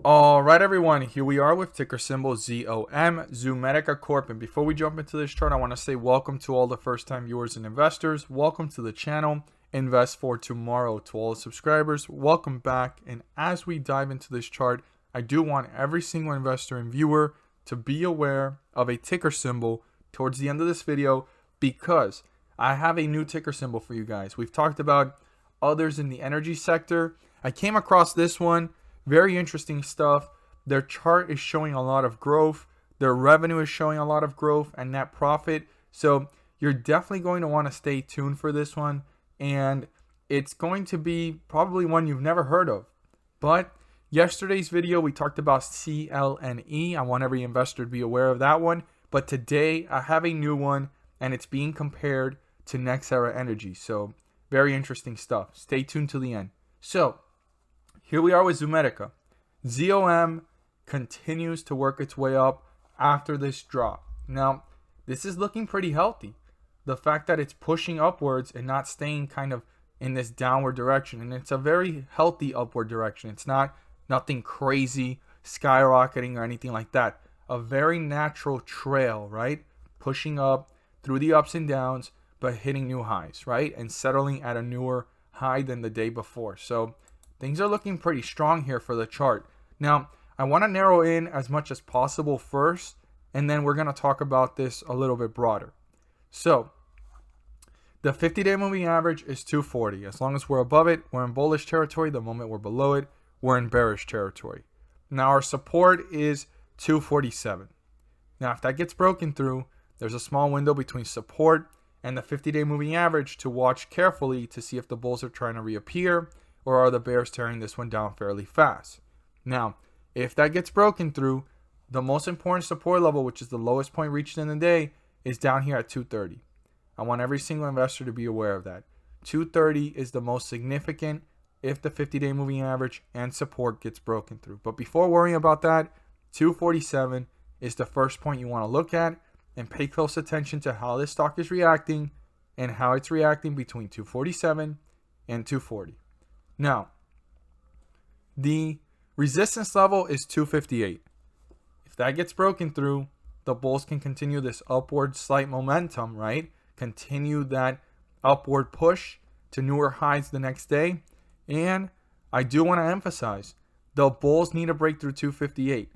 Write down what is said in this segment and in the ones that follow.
All right, everyone, here we are with ticker symbol ZOM, Zomedica Corp. And before we jump into this chart, I want to say welcome to all the first-time viewers and investors. Welcome to the channel, Invest for Tomorrow. To all the subscribers, welcome back. And as we dive into this chart, I do want every single investor and viewer to be aware of a ticker symbol towards the end of this video, because I have a new ticker symbol for you guys. We've talked about others in the energy sector. I came across this one. Very interesting stuff. Their chart is showing a lot of growth. Their revenue is showing a lot of growth and net profit. So you're definitely going to want to stay tuned for this one. And it's going to be probably one you've never heard of. But yesterday's video, we talked about CLNE. I want every investor to be aware of that one. But today, I have a new one, and it's being compared to NextEra Energy. So very interesting stuff. Stay tuned to the end. So here we are with Zomedica. ZOM continues to work its way up after this drop. Now, this is looking pretty healthy. The fact that it's pushing upwards and not staying kind of in this downward direction. And it's a very healthy upward direction. It's not nothing crazy, skyrocketing or anything like that. A very natural trail, right? Pushing up through the ups and downs, but hitting new highs, right? And settling at a newer high than the day before. So things are looking pretty strong here for the chart. Now, I want to narrow in as much as possible first, and then we're going to talk about this a little bit broader. So, the 50-day moving average is 240. As long as we're above it, we're in bullish territory. The moment we're below it, we're in bearish territory. Now, our support is 247. Now, if that gets broken through, there's a small window between support and the 50-day moving average to watch carefully to see if the bulls are trying to reappear, or are the bears tearing this one down fairly fast. Now, if that gets broken through, the most important support level, which is the lowest point reached in the day, is down here at 230. I want every single investor to be aware of that. 230 is the most significant if the 50-day moving average and support gets broken through. But before worrying about that, 247 is the first point you want to look at, and pay close attention to how this stock is reacting and how it's reacting between 247 and 240. Now, the resistance level is 258. If that gets broken through, the bulls can continue this upward slight momentum, right? Continue that upward push to newer highs the next day. And I do want to emphasize, the bulls need to break through 258.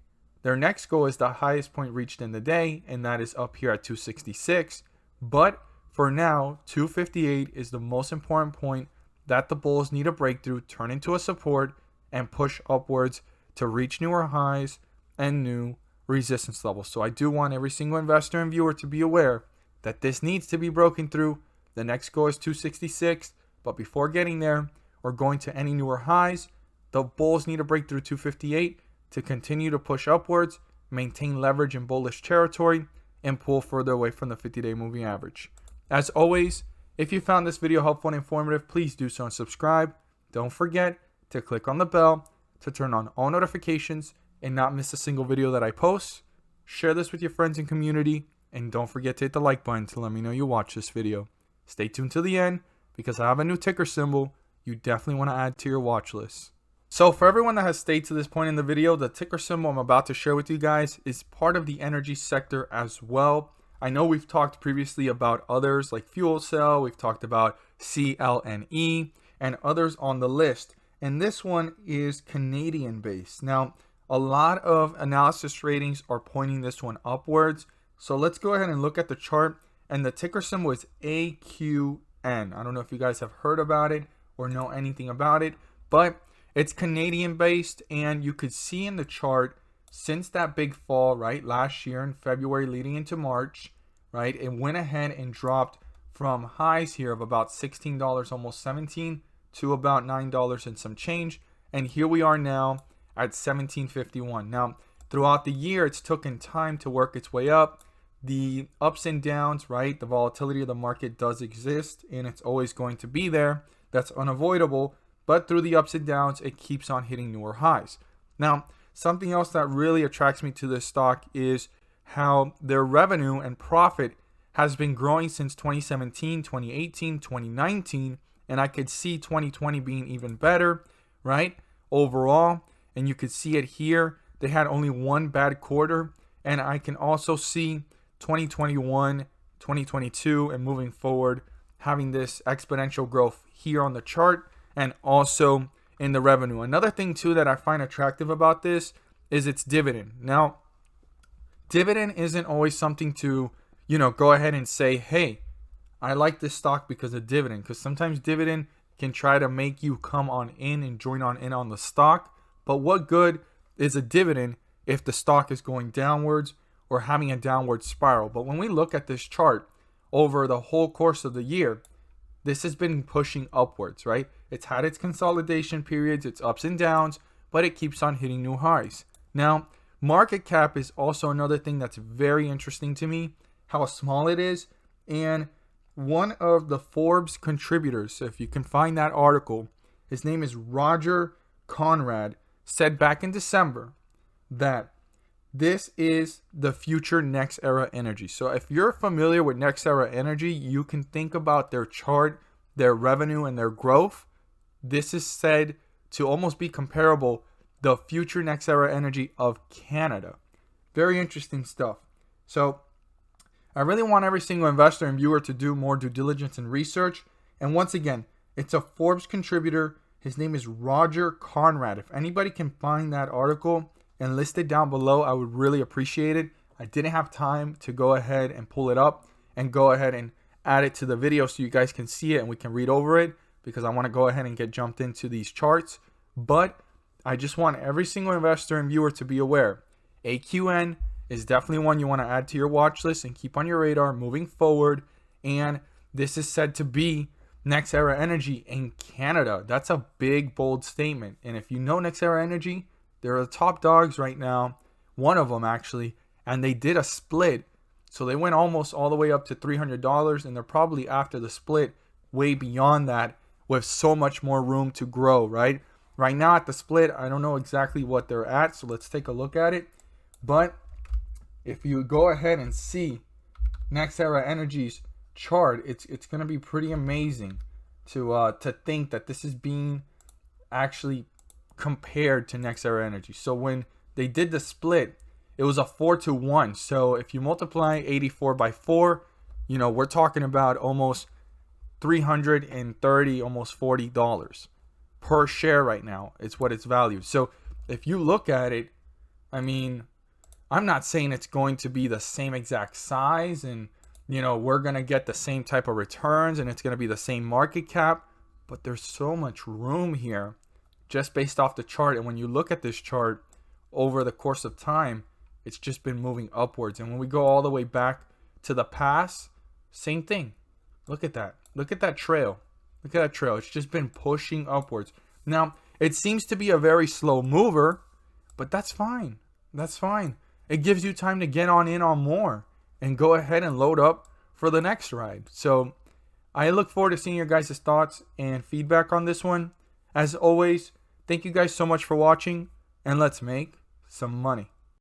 Their next goal is the highest point reached in the day, and that is up here at 266. But for now, 258 is the most important point that the bulls need a breakthrough, turn into a support, and push upwards to reach newer highs and new resistance levels. So I do want every single investor and viewer to be aware that this needs to be broken through. The next goal is 266, but before getting there or going to any newer highs, the bulls need to break through 258 to continue to push upwards, maintain leverage in bullish territory, and pull further away from the 50-day moving average. As always, if you found this video helpful and informative, please do so and subscribe. Don't forget to click on the bell to turn on all notifications and not miss a single video that I post. Share this with your friends and community, and don't forget to hit the like button to let me know you watch this video. Stay tuned to the end because I have a new ticker symbol you definitely want to add to your watch list. So for everyone that has stayed to this point in the video, the ticker symbol I'm about to share with you guys is part of the energy sector as well. I know we've talked previously about others like fuel cell, we've talked about CLNE and others on the list. And this one is Canadian based. Now, a lot of analysis ratings are pointing this one upwards. So let's go ahead and look at the chart. And the ticker symbol is AQN. I don't know if you guys have heard about it or know anything about it, but it's Canadian based. And you could see in the chart, since that big fall, right, last year in February leading into March, right, it went ahead and dropped from highs here of about $16, almost $17, to about $9 and some change. And here we are now at $17.51. Now, throughout the year, it's taken time to work its way up. The ups and downs, right, the volatility of the market does exist, and it's always going to be there. That's unavoidable. But through the ups and downs, it keeps on hitting newer highs. Now, something else that really attracts me to this stock is how their revenue and profit has been growing since 2017, 2018, 2019, and I could see 2020 being even better, right? Overall, and you could see it here. They had only one bad quarter, and I can also see 2021, 2022, and moving forward having this exponential growth here on the chart and also in the revenue. Another thing too that I find attractive about this is its dividend. Now, dividend isn't always something to, go ahead and say, hey, I like this stock because of dividend, because sometimes dividend can try to make you come on in and join on in on the stock. But what good is a dividend if the stock is going downwards or having a downward spiral? But when we look at this chart over the whole course of the year, this has been pushing upwards, right? It's had its consolidation periods, its ups and downs, but it keeps on hitting new highs. Now, market cap is also another thing that's very interesting to me, how small it is. And one of the Forbes contributors, so if you can find that article, his name is Roger Conrad, said back in December that this is the future next era energy. So if you're familiar with next era energy, you can think about their chart, their revenue, and their growth. This is said to almost be comparable the future next era energy of Canada. Very interesting stuff. So I really want every single investor and viewer to do more due diligence and research. And once again, it's a Forbes contributor. His name is Roger Conrad. If anybody can find that article and list it down below, I would really appreciate it. I didn't have time to go ahead and pull it up and go ahead and add it to the video so you guys can see it and we can read over it, because I want to go ahead and get jumped into these charts. But I just want every single investor and viewer to be aware. AQN is definitely one you want to add to your watch list and keep on your radar moving forward. And this is said to be next era energy in Canada. That's a big, bold statement. And if you know next era energy, they're the top dogs right now, one of them actually, and they did a split. So they went almost all the way up to $300, and they're probably after the split way beyond that with so much more room to grow, right? Right now at the split, I don't know exactly what they're at, so let's take a look at it. But if you go ahead and see next era energy's chart, it's going to be pretty amazing to think that this is being actually compared to next era energy. So when they did the split, it was a 4-to-1. So if you multiply 84 by 4, we're talking about almost $330, almost $40 per share right now. It's what it's valued. So if you look at it, I mean, I'm not saying it's going to be the same exact size and we're going to get the same type of returns and it's going to be the same market cap, but there's so much room here just based off the chart. And when you look at this chart over the course of time, it's just been moving upwards. And when we go all the way back to the past, same thing. Look at that. Look at that trail. Look at that trail. It's just been pushing upwards. Now, it seems to be a very slow mover, but that's fine. That's fine. It gives you time to get on in on more and go ahead and load up for the next ride. So I look forward to seeing your guys' thoughts and feedback on this one. As always, thank you guys so much for watching, and let's make some money.